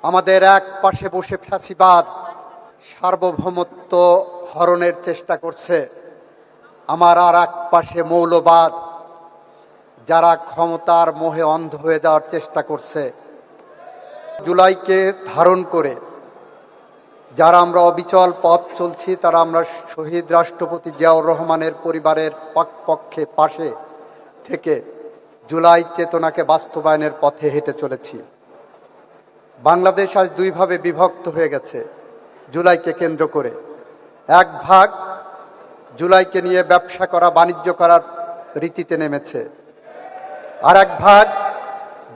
আমাদের এক পাশে বসে ফ্যাসিবাদ সার্বভৌমত্ব হরণের চেষ্টা করছে, আমার আর এক পাশে মৌলবাদ যারা ক্ষমতার মোহে অন্ধ হয়ে যাওয়ার চেষ্টা করছে। জুলাইকে ধারণ করে যারা আমরা অবিচল পথ চলছি, তারা আমরা শহীদ রাষ্ট্রপতি জিয়াউর রহমানের পরিবারের পক্ষে পাশে থেকে জুলাই চেতনাকে বাস্তবায়নের পথে হেঁটে চলেছি। বাংলাদেশ আজ দুই ভাবে বিভক্ত হয়ে গেছে জুলাইকে কেন্দ্র করে। এক ভাগ জুলাইকে নিয়ে ব্যবসা করা, বাণিজ্য করার রীতিতে নেমেছে, আর এক ভাগ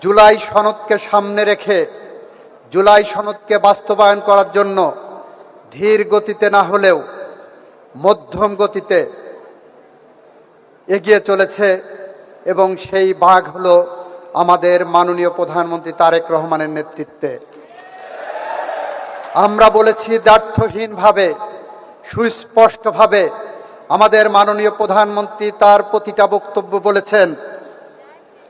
জুলাই সনদকে সামনে রেখে জুলাই সনদকে বাস্তবায়ন করার জন্য ধীর গতিতে না হলেও মধ্যম গতিতে এগিয়ে চলেছে। এবং সেই ভাগ হলো আমাদের মাননীয় প্রধানমন্ত্রী তারেক রহমানের নেতৃত্বে। আমরা বলেছি দ্ব্যর্থহীনভাবে, সুস্পষ্টভাবে, আমাদের মাননীয় প্রধানমন্ত্রী তার প্রতিটা বক্তব্য বলেছেন,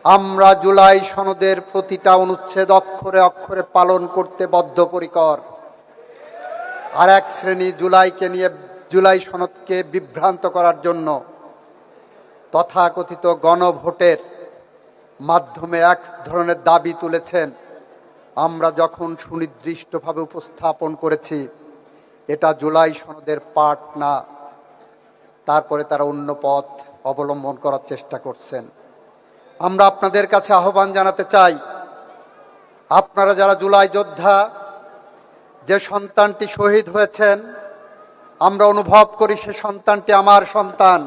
আমরা জুলাই সনদের প্রতিটা অনুচ্ছেদ অক্ষরে অক্ষরে পালন করতে বদ্ধপরিকর। আর এক শ্রেণী জুলাইকে নিয়ে, জুলাই সনদকে বিভ্রান্ত করার জন্য তথাকথিত গণভোটের মাধ্যমে এক ধরনের দাবি তুলেছেন। আমরা যখন সুনির্দিষ্টভাবে উপস্থাপন করেছি এটা জুলাই সনদের পার্ট না, তারপরে তারা অন্য পথ অবলম্বন করার চেষ্টা করছেন। আমরা আপনাদের কাছে আহ্বান জানাতে চাই, আপনারা যারা জুলাই যোদ্ধা, যে সন্তানটি শহীদ হয়েছেন, আমরা অনুভব করি সে সন্তানটি আমার সন্তান।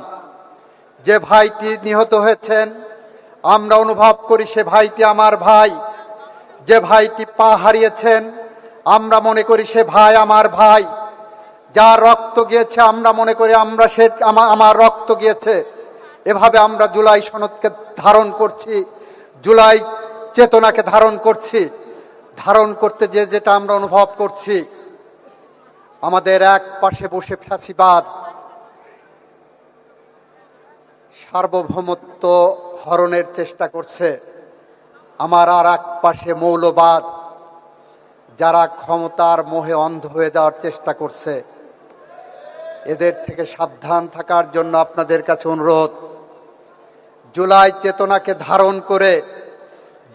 যে ভাইটি নিহত হয়েছেন, আমরা অনুভব করি সে ভাইটি আমার ভাই। যে ভাইটি পা হারিয়েছেন, আমরা মনে করি সে ভাই আমার ভাই। যার রক্ত গিয়েছে, আমরা মনে করি আমার রক্ত গিয়েছে। এভাবে আমরা জুলাই সনদকে ধারণ করছি, জুলাই চেতনাকে ধারণ করছি। ধারণ করতে যেটা আমরা অনুভব করছি, আমাদের এক পাশে বসে ফ্যাসিবাদ সার্বভৌমত্ব হরণের চেষ্টা করছে, আমার আর এক পাশে মৌলবাদ যারা ক্ষমতার মোহে অন্ধ হয়ে যাওয়ার চেষ্টা করছে। এদের থেকে সাবধান থাকার জন্য আপনাদের কাছে অনুরোধ। জুলাই চেতনাকে ধারণ করে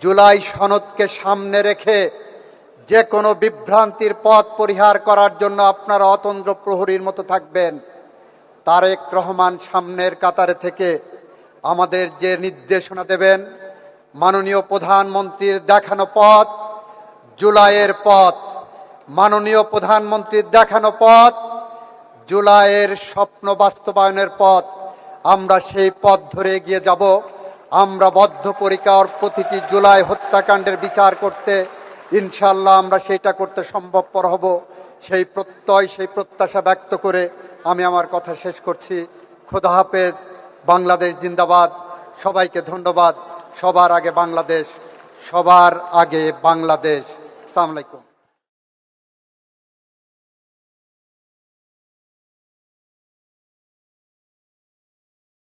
জুলাই সনদকে সামনে রেখে যে কোনো বিভ্রান্তির পথ পরিহার করার জন্য আপনারা অতন্দ্র প্রহরীর মতো থাকবেন। তারেক রহমান সামনের কাতারে থেকে আমাদের যে নির্দেশনা দেবেন, মাননীয় প্রধানমন্ত্রীর দেখানো পথ জুলাইয়ের পথ, মাননীয় প্রধানমন্ত্রীর দেখানো পথ জুলাইয়ের স্বপ্ন বাস্তবায়নের পথ। আমরা সেই পথ ধরে এগিয়ে যাব। আমরা বদ্ধপরিকর প্রতিটি জুলাই হত্যাকাণ্ডের বিচার করতে, ইনশাল্লাহ আমরা সেইটা করতে সম্ভবপর হব। সেই প্রত্যয়, সেই প্রত্যাশা ব্যক্ত করে আমি আমার কথা শেষ করছি। খোদা হাফেজ। বাংলাদেশ জিন্দাবাদ। সবাইকে ধন্যবাদ। সবার আগে বাংলাদেশ, সবার আগে বাংলাদেশ। আসসালামু আলাইকুম।